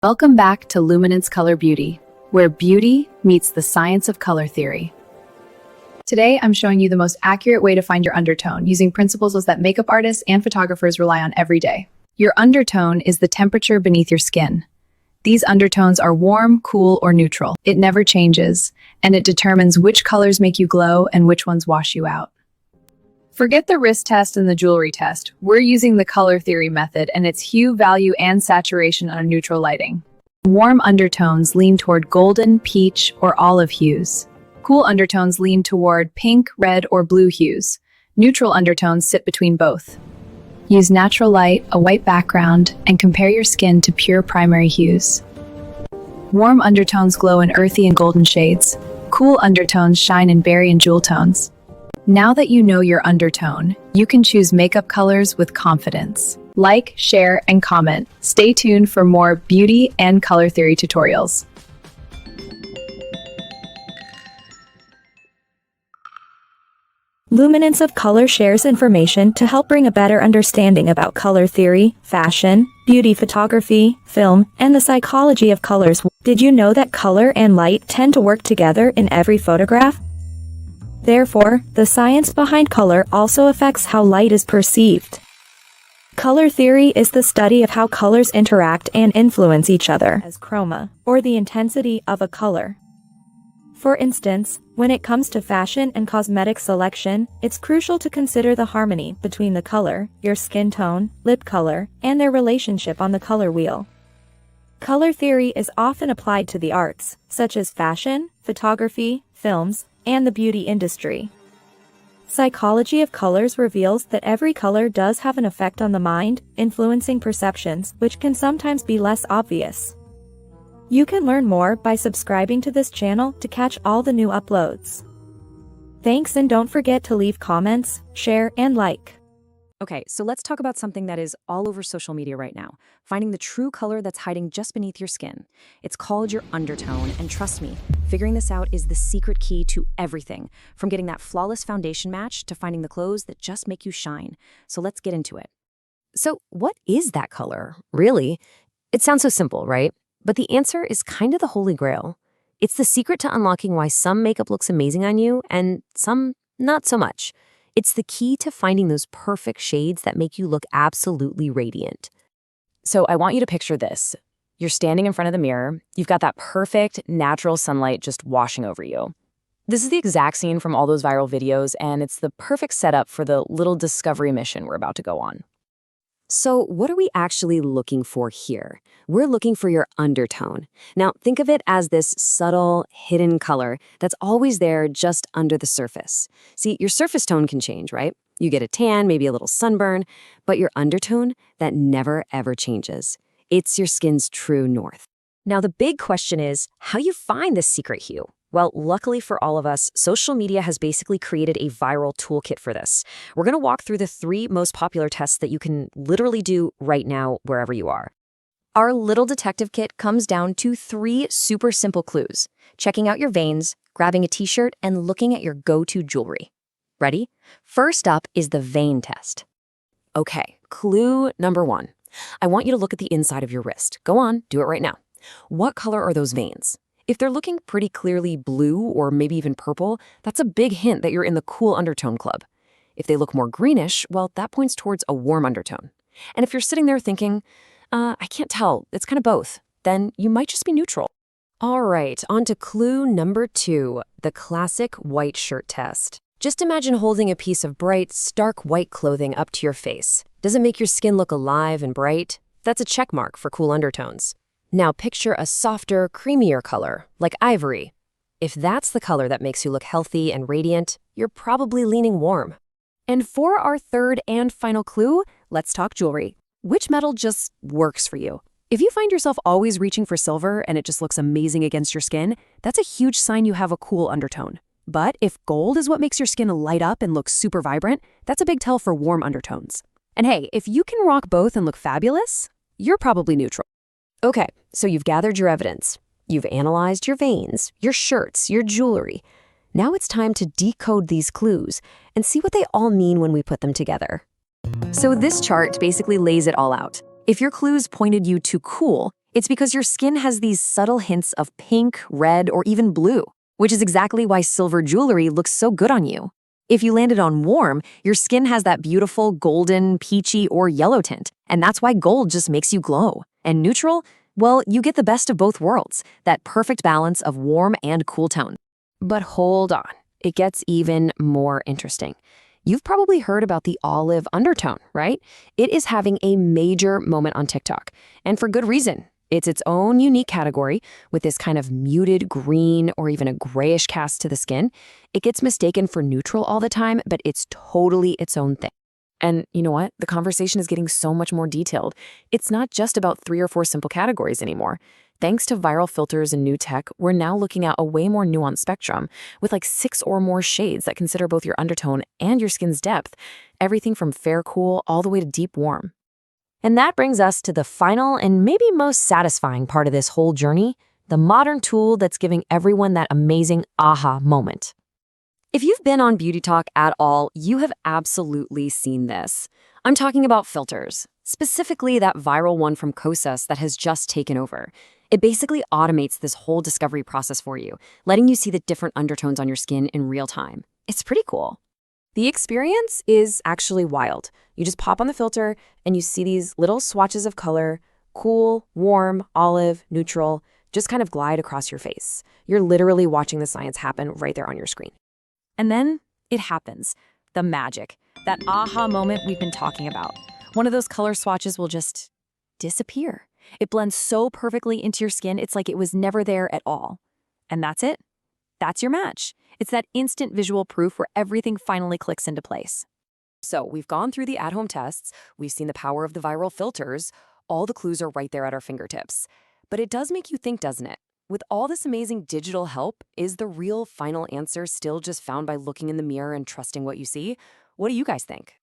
Welcome back to Luminance Color Beauty, where beauty meets the science of color theory. Today, I'm showing you the most accurate way to find your undertone using principles that makeup artists and photographers rely on every day. Your undertone is the temperature beneath your skin. These undertones are warm, cool, or neutral. It never changes, and it determines which colors make you glow and which ones wash you out. Forget the wrist test and the jewelry test. We're using the color theory method, and it's hue, value, and saturation on neutral lighting. Warm undertones lean toward golden, peach, or olive hues. Cool undertones lean toward pink, red, or blue hues. Neutral undertones sit between both. Use natural light, a white background, and compare your skin to pure primary hues. Warm undertones glow in earthy and golden shades. Cool undertones shine in berry and jewel tones. Now that you know your undertone, you can choose makeup colors with confidence. Like, share, and comment. Stay tuned for more beauty and color theory tutorials. Luminance of Color shares information to help bring a better understanding about color theory, fashion, beauty photography, film, and the psychology of colors. Did you know that color and light tend to work together in every photograph? Therefore, the science behind color also affects how light is perceived. Color theory is the study of how colors interact and influence each other as chroma, or the intensity of a color. For instance, when it comes to fashion and cosmetic selection, it's crucial to consider the harmony between the color, your skin tone, lip color, and their relationship on the color wheel. Color theory is often applied to the arts, such as fashion, photography, films, and the beauty industry. Psychology of colors reveals that every color does have an effect on the mind, influencing perceptions, which can sometimes be less obvious. You can learn more by subscribing to this channel to catch all the new uploads. Thanks, and don't forget to leave comments, share, and like. Okay, so let's talk about something that is all over social media right now, finding the true color that's hiding just beneath your skin. It's called your undertone, and trust me, figuring this out is the secret key to everything, from getting that flawless foundation match to finding the clothes that just make you shine. So let's get into it. So what is that color, really? It sounds so simple, right? But the answer is kind of the holy grail. It's the secret to unlocking why some makeup looks amazing on you and some not so much. It's the key to finding those perfect shades that make you look absolutely radiant. So I want you to picture this. You're standing in front of the mirror. You've got that perfect, natural sunlight just washing over you. This is the exact scene from all those viral videos, and it's the perfect setup for the little discovery mission we're about to go on. So what are we actually looking for here? We're looking for your undertone. Now, think of it as this subtle, hidden color that's always there just under the surface. See, your surface tone can change, right? You get a tan, maybe a little sunburn, but your undertone, that never ever changes. It's your skin's true north. Now, the big question is how you find this secret hue. Well, luckily for all of us, social media has basically created a viral toolkit for this. We're going to walk through the 3 most popular tests that you can literally do right now wherever you are. Our little detective kit comes down to 3 super simple clues: checking out your veins, grabbing a t-shirt, and looking at your go-to jewelry. Ready? First up is the vein test. Okay, clue number 1. I want you to look at the inside of your wrist. Go on, do it right now. What color are those veins? If they're looking pretty clearly blue or maybe even purple, that's a big hint that you're in the cool undertone club. If they look more greenish, well, that points towards a warm undertone. And if you're sitting there thinking, I can't tell, it's kind of both, then you might just be neutral. All right, on to clue number 2, the classic white shirt test. Just imagine holding a piece of bright, stark white clothing up to your face. Does it make your skin look alive and bright? That's a check mark for cool undertones. Now picture a softer, creamier color, like ivory. If that's the color that makes you look healthy and radiant, you're probably leaning warm. And for our 3rd and final clue, let's talk jewelry. Which metal just works for you? If you find yourself always reaching for silver and it just looks amazing against your skin, that's a huge sign you have a cool undertone. But if gold is what makes your skin light up and look super vibrant, that's a big tell for warm undertones. And hey, if you can rock both and look fabulous, you're probably neutral. Okay, so you've gathered your evidence. You've analyzed your veins, your shirts, your jewelry. Now it's time to decode these clues and see what they all mean when we put them together. So this chart basically lays it all out. If your clues pointed you to cool, It's because your skin has these subtle hints of pink, red, or even blue, which is exactly why silver jewelry looks so good on you. If you landed on warm, your skin has that beautiful golden, peachy, or yellow tint, and that's why gold just makes you glow. And neutral? Well, you get the best of both worlds, that perfect balance of warm and cool tone. But hold on, it gets even more interesting. You've probably heard about the olive undertone, right? It is having a major moment on TikTok, and for good reason. It's its own unique category with this kind of muted green or even a grayish cast to the skin. It gets mistaken for neutral all the time, but it's totally its own thing. And you know what? The conversation is getting so much more detailed. It's not just about 3 or 4 simple categories anymore. Thanks to viral filters and new tech, we're now looking at a way more nuanced spectrum with like 6 or more shades that consider both your undertone and your skin's depth, everything from fair cool all the way to deep warm. And that brings us to the final and maybe most satisfying part of this whole journey, the modern tool that's giving everyone that amazing aha moment. If you've been on Beauty Talk at all, you have absolutely seen this. I'm talking about filters, specifically that viral one from Kosas that has just taken over. It basically automates this whole discovery process for you, letting you see the different undertones on your skin in real time. It's pretty cool. The experience is actually wild. You just pop on the filter and you see these little swatches of color, cool, warm, olive, neutral, just kind of glide across your face. You're literally watching the science happen right there on your screen. And then it happens. The magic. That aha moment we've been talking about. One of those color swatches will just disappear. It blends so perfectly into your skin, it's like it was never there at all. And that's it. That's your match. It's that instant visual proof where everything finally clicks into place. So we've gone through the at-home tests, we've seen the power of the viral filters, all the clues are right there at our fingertips. But it does make you think, doesn't it? With all this amazing digital help, is the real final answer still just found by looking in the mirror and trusting what you see? What do you guys think?